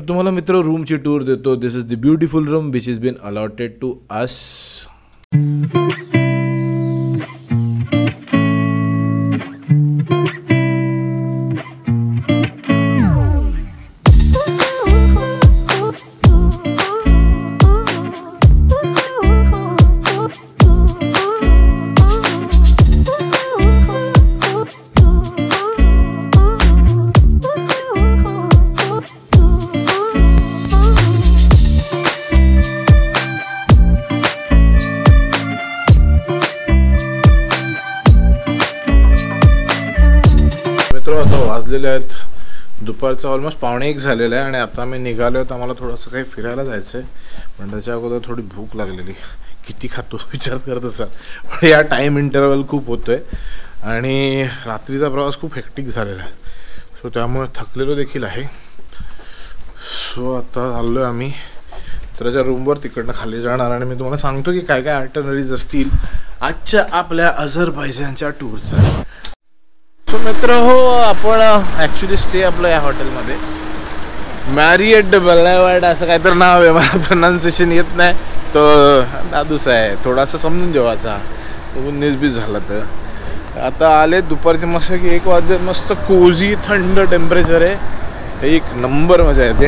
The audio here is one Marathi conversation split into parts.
तुम्हाला मित्र रूमची टूर देतो. This is the beautiful room which is been allotted to us. आता वाजलेले आहेत दुपारचं ऑलमोस्ट 12:15 झालेलं आहे आणि आता आम्ही निघालो आहोत. आम्हाला थोडंसं काही फिरायला जायचं आहे पण त्याच्या अगोदर थोडी भूक लागलेली. किती खातो विचार करत असाल पण या टाईम इंटरवल खूप होतो आहे आणि रात्रीचा प्रवास खूप हेक्टिक झालेला आहे. सो त्यामुळे थकलेलो देखील आहे. सो आता चाललो आहे आम्ही मित्राच्या रूमवर. तिकडनं खाली जाणार आणि मी तुम्हाला सांगतो की काय काय आयटनरीज असतील आजच्या आपल्या अझरबैजानच्या टूरचा. सो मित्र हो, आपण ॲक्च्युली स्टे आपलं या हॉटेलमध्ये मॅरिएट बल्लावाड असं काहीतरी नाव आहे. मला प्रोनाऊन्सिएशन येत नाही. तो दादूस आहे, थोडासा समजून जेवायचा 19-20 झाला. तर आता आले दुपारचे मस्त की 1 वाजले. मस्त कोझी थंड टेम्परेचर आहे. एक नंबर मजा येते.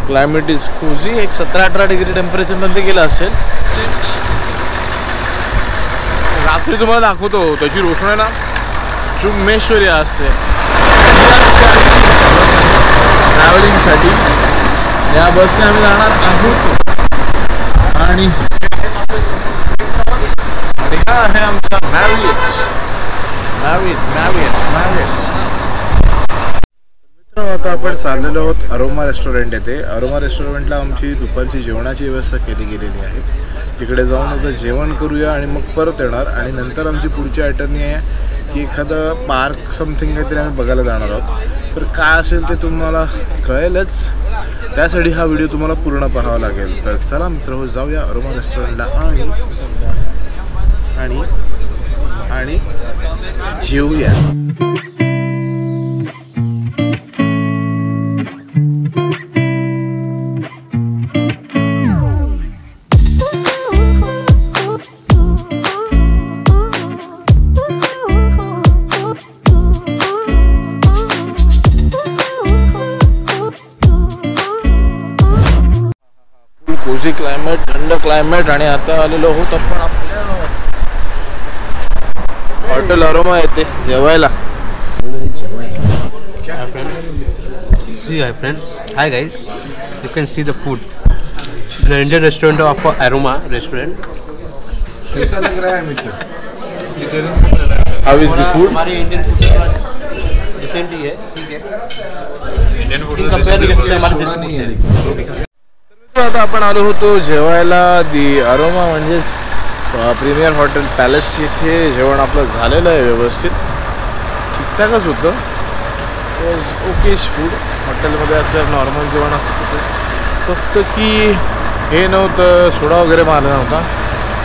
Climate is cosy. एक 17-18 डिग्री टेम्परेचरमध्ये गेलं असेल. रात्री तुम्हाला दाखवतो त्याची रोषणाई ना चुम्मेश्वरी असते. ट्रॅव्हलिंगसाठी या बसने आम्ही जाणार आहोत आणि हा आहे आमचा मॅरिएट. आता आपण चाललेलो आहोत अरोमा रेस्टॉरंट येथे. अरोमा रेस्टॉरंटला आमची दुपारची जेवणाची व्यवस्था केली गेलेली आहे. तिकडे जाऊन आता जेवण करूया आणि मग परत येणार. आणि नंतर आमची पुढची आयटर्नी आहे की एखादं पार्क समथिंग काहीतरी आम्ही बघायला जाणार आहोत. तर काय असेल ते तुम्हाला कळेलच. त्यासाठी हा व्हिडिओ तुम्हाला पूर्ण पाहावा लागेल. तर चला मित्र जाऊया अरोमा रेस्टॉरंटला आणि जेवूया. कोझी क्लायमेट, थंड क्लायमेट. आणि आता आलेलो आहोत आपण आपल्या हॉटेल अरोमा येते जेवायला. Hi friends, hi guys. You can see the food. The Indian restaurant of Aroma restaurant. कैसा लग रहा है मित्र? How is the food? हमारे इंडियन फूड डिसेंट ही है. ठीक है. इंडियन फूड कंपेयर करते हैं हमारे देश से. आता आपण आलो होतो जेवायला दी अरोमा म्हणजेच प्रीमियर हॉटेल पॅलेस. येथे जेवण आपलं झालेलं आहे व्यवस्थित. ठीकठाकच होतं. ओकेश फूड. हॉटेलमध्ये असल्यावर नॉर्मल जेवण असतं तसं. फक्त की हे नव्हतं, सोडा वगैरे मारला नव्हता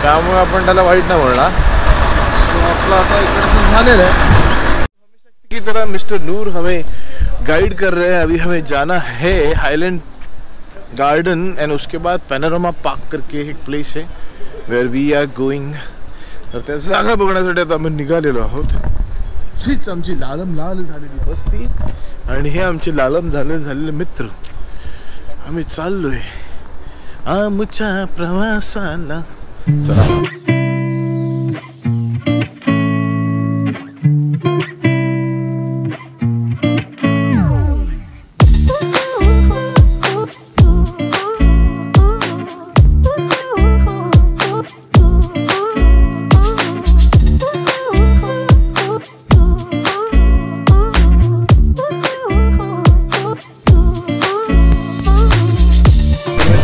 त्यामुळे आपण त्याला वाईट नाही बोलणार. सो आपलं आता इकडचं झालेलं आहे की तरह मिस्टर नूर हमें गाइड कर रहे हैं. अभी हमें जाना है हाईलैंड गार्डन एंड उसके बाद पैनोरामा पार्क करके एक प्लेस है वेअर वी आर गोइंग. तर त्या जागा बघण्यासाठी आता आम्ही निघालेलो आहोत. हीच आमची लालम लाल झालेली बस्ती आणि हे आमचे लालम झालेले मित्र. आम्ही चाललोय आमच्या प्रवासाला. चला.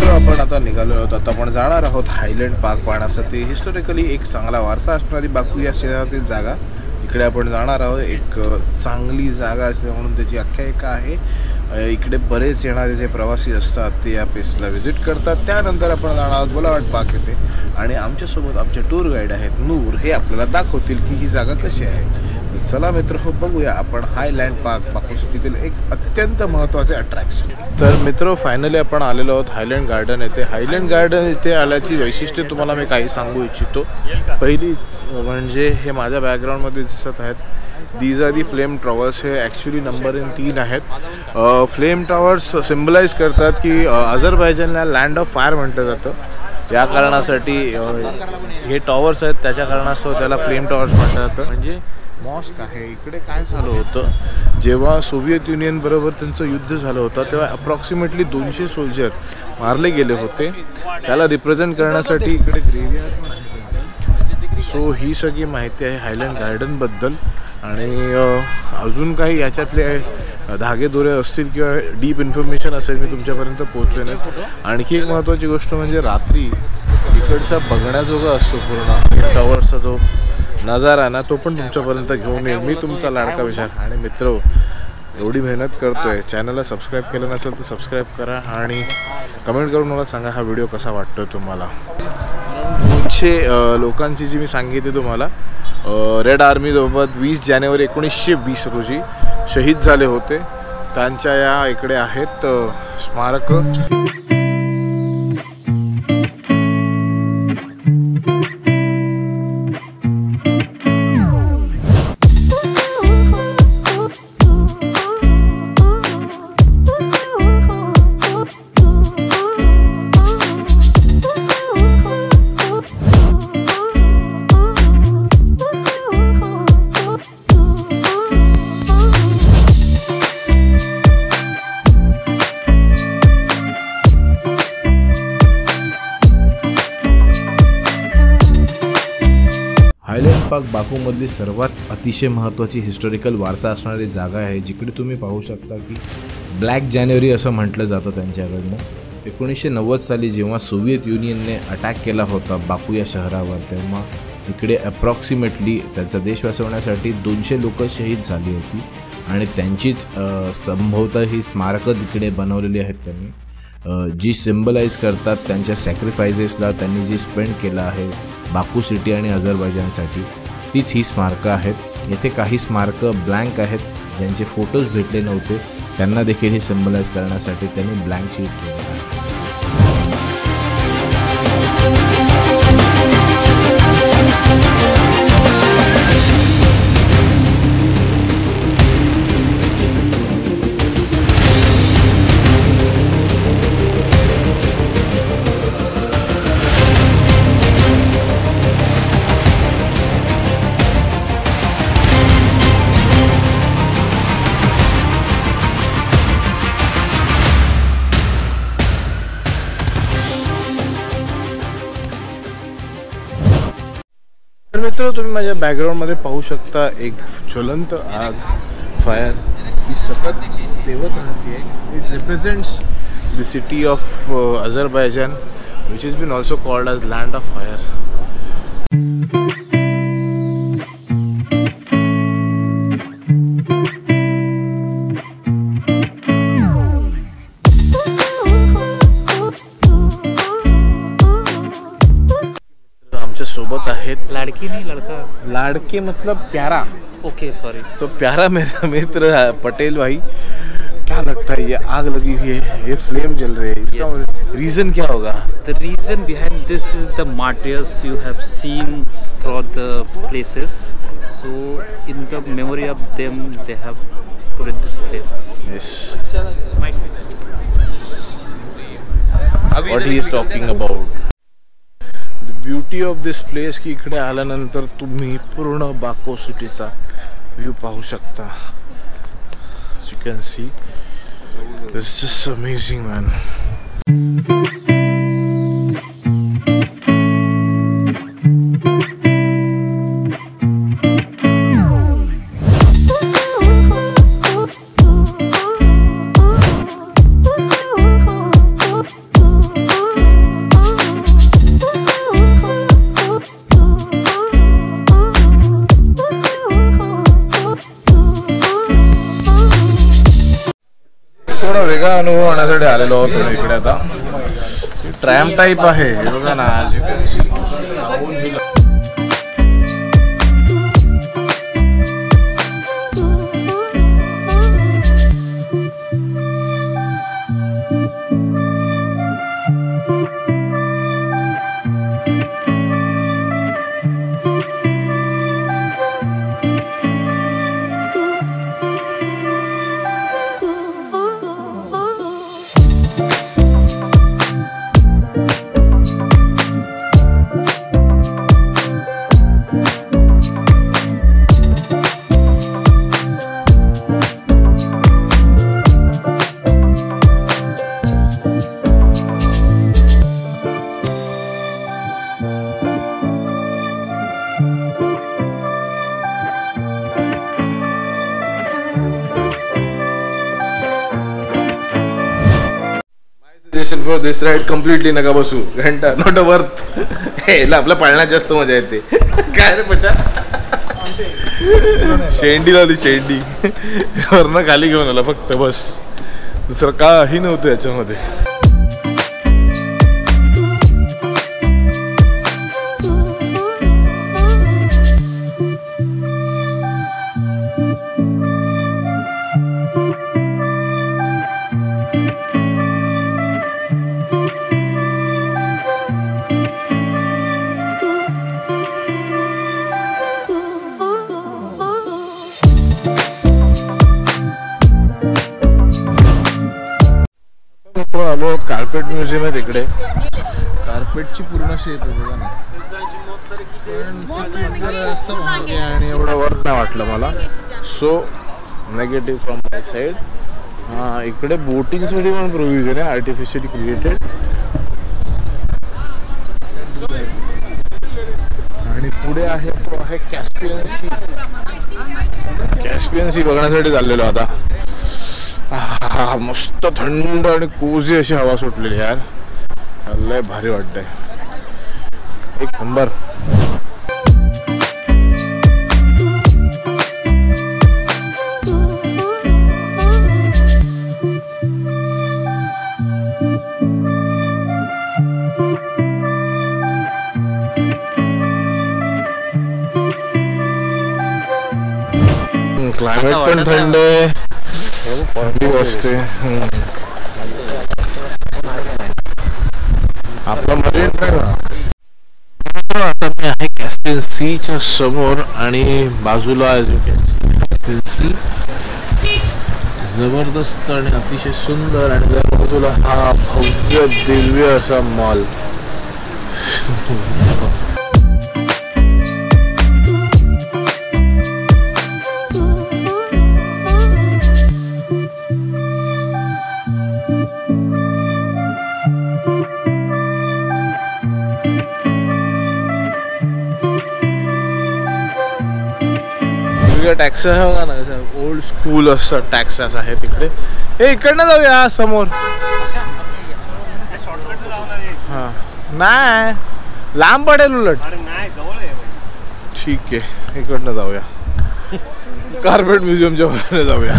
आपण आता निघालो आहोत. आता आपण जाणार आहोत हायलँड पार्क पाहण्यासाठी. हिस्टॉरिकली एक चांगला वारसा असणारी बाकू या शहरातील जागा. इकडे आपण जाणार आहोत. एक चांगली जागा असते म्हणून त्याची आख्यायिका आहे. इकडे बरेच येणारे जे प्रवासी असतात ते या प्लेसला व्हिजिट करतात. त्यानंतर आपण जाणार आहोत बोलावाड पार्क येथे आणि आमच्यासोबत आमचे टूर गाईड आहेत नूर, हे आपल्याला दाखवतील की ही जागा कशी आहे. चला मित्र हो, बघूया आपण हायलँड पार्क बाकू सिटीतील एक अत्यंत महत्त्वाचे अट्रॅक्शन. तर मित्र फायनली आपण आलेलो आहोत हायलँड गार्डन येथे. हायलँड गार्डन इथे आल्याची वैशिष्ट्ये तुम्हाला मी काही सांगू इच्छितो. पहिली म्हणजे हे माझ्या बॅकग्राऊंडमध्ये दिसत आहेत, these are the flame towers. हे ॲक्च्युली नंबर इन 3 आहेत. फ्लेम टॉवर्स सिम्बलाइज करतात की अझरबैजानला लँड ऑफ फायर म्हटलं जातं. या कारणासाठी हे टॉवर्स आहेत, त्याच्या कारणास्तव त्याला फ्लेम टॉवर्स म्हटलं जातं. म्हणजे मॉस्क आहे. इकडे काय झालं होतं, जेव्हा सोव्हिएत युनियन बरोबर त्यांचं युद्ध झालं होतं तेव्हा अप्रॉक्सिमेटली 200 सोल्जर मारले गेले होते. त्याला रिप्रेझेंट करण्यासाठी इकडे ग्रेव्हयार्ड पण आहे त्यांचं. सो ही सगळी माहिती आहे हायलँड गार्डनबद्दल. आणि अजून काही याच्यातले धागेदोरे असतील किंवा डीप इन्फॉर्मेशन असेल मी तुमच्यापर्यंत पोहोचवेनच. आणखी एक महत्त्वाची गोष्ट म्हणजे रात्री इकडचा बघण्याजोगा असतो पूर्ण टॉवर्सचा जो नजारा ना, तो पण तुमच्यापर्यंत घेऊन येईल मी, तुमचा लाडका विशाल. आणि मित्र एवढी मेहनत करतोय, चॅनलला सबस्क्राईब केलं नसेल तर सबस्क्राईब करा आणि कमेंट करून मला सांगा हा व्हिडिओ कसा वाटतोय तुम्हाला. 200 लोकांची जी मी सांगितली तुम्हाला, रेड आर्मीसोबत 20 जानेवारी 1920 रोजी शहीद झाले होते, त्यांच्या या इकडे आहेत स्मारक. हायलँड पार्क बाकूमधली सर्वात अतिशय महत्त्वाची हिस्टॉरिकल वारसा असणारी जागा आहे, जिकडे तुम्ही पाहू शकता की ब्लॅक जानेवारी असं म्हटलं जातं त्यांच्याकडनं. 1990 साली जेव्हा सोव्हिएत युनियनने अटॅक केला होता बाकू या शहरावर, तेव्हा इकडे अप्रॉक्सिमेटली त्यांचा देश वाचवण्यासाठी 200 लोक शहीद झाली होती. आणि त्यांचीच संभवतः ही स्मारकं तिकडे बनवलेली आहेत त्यांनी, जी सिम्बलाइज करतात त्यांच्या सॅक्रिफायसेसला त्यांनी जी स्पेंड केलं आहे बाकू सिटी आणि अझरबैजानसाठी. तीच ही स्मारकं आहेत. येथे काही स्मारकं ब्लँक आहेत, ज्यांचे फोटोज भेटले नव्हते, त्यांना देखील हे सिम्बलाइज करण्यासाठी त्यांनी ब्लँक शीट केलं आहे. तर मित्र तुम्ही माझ्या बॅकग्राऊंडमध्ये पाहू शकता एक ज्वलंत आग, फायर, ही सतत तेवत राहते. It represents the city of Azerbaijan which is been also called as land of fire. सोबत आहेत लड़की नहीं लड़का, लाड़के मतलब प्यारा. Okay sorry. सो प्यारा मेरा मित्र पटेल भाई, क्या लगता है ये आग लगी हुई है, ये फ्लेम जल रही है, इसका रीज़न क्या होगा? The reason behind this is the martyrs you have seen throughout the places. So in the memory of them, they have put this flame. Yes. What he is talking about. Beauty of this place की इकडे आल्यानंतर तुम्ही पूर्ण बाको सिटीचा व्ह्यू पाहू शकता. You can see this is just amazing man. थोडा वेगळा अनुभव आणण्यासाठी आलेलो आहोत इकडे. आता ट्रॅम टाईप आहे हे बघा ना. as you can see. For this ride completely नका बसू घंटा नॉट वर्थ. हेला आपल्या पाळण्यात जास्त मजा येते. काय रे पचा शेंडी लावली शेंडी वरनं खाली घेऊन आला फक्त बस. दुसरं काही नव्हतं याच्यामध्ये. आलो कार्पेट म्युझियम आहे तिकडे. कार्पेटची पूर्ण शेप आहे बघा ना. पण जरा जास्त महाग आहे आणि एवढं वर्थ नाही वाटलं मला. So negative from my side. हां इकडे बोटिंगसाठी पण प्रोव्हिजन आहे आर्टिफिशियली क्रिएटेड. आणि पुढे आहे तो आहे कॅस्पियन सी. कॅस्पियन सी बघण्यासाठी चाललेलो आता. मस्त थंड आणि कोझी अशी हवा सुटलेली यार. लय भारी वाटतंय. एक नंबर. क्लायमेट पण थंड आहे. असते आपला मरीन ड्राइव्ह. आता मी आहे कॅस्पियन सीच्या समोर आणि बाजूला कॅस्पियन सी जबरदस्त आणि अतिशय सुंदर. आणि त्या बाजूला हा भव्य दिव्य असा मॉल. टॅक्सेस आहे बघा ना. ओल्ड स्कूल असं टॅक्सेस आहे तिकडे. हे इकडनं जाऊया समोर. हां नाही लांब पडेल उलट. ठीक आहे इकडनं जाऊया. कार्पेट म्युझियमच्या बाहेर जाऊया.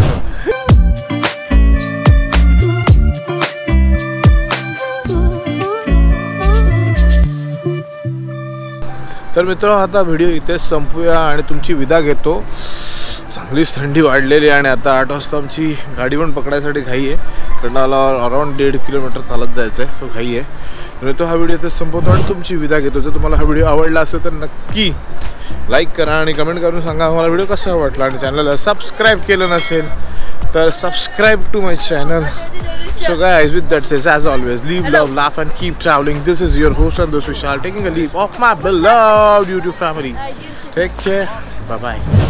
तर मित्र आता व्हिडिओ इथेच संपूया आणि तुमची विदा घेतो. चांगलीच थंडी वाढलेली आणि आता 8 वाजता आमची गाडी पण पकडायसाठी घाई आहे. कडनाला अराउंड 1.5 किलोमीटर चालत जायचं आहे. सो घाई आहे. तर तो हा व्हिडिओ इथेच संपवतो आणि तुमची विदा घेतो. जर तुम्हाला हा व्हिडिओ आवडला असेल तर नक्की लाईक करा आणि कमेंट करून सांगा मला व्हिडिओ कसा वाटला. आणि चॅनलला सबस्क्राईब केलं नसेल तर subscribe to my channel. So guys, with that says, as always, leave love, laugh and keep traveling. This is your host Sandosh Vishal taking a leave of my beloved YouTube family. Take care. Bye bye.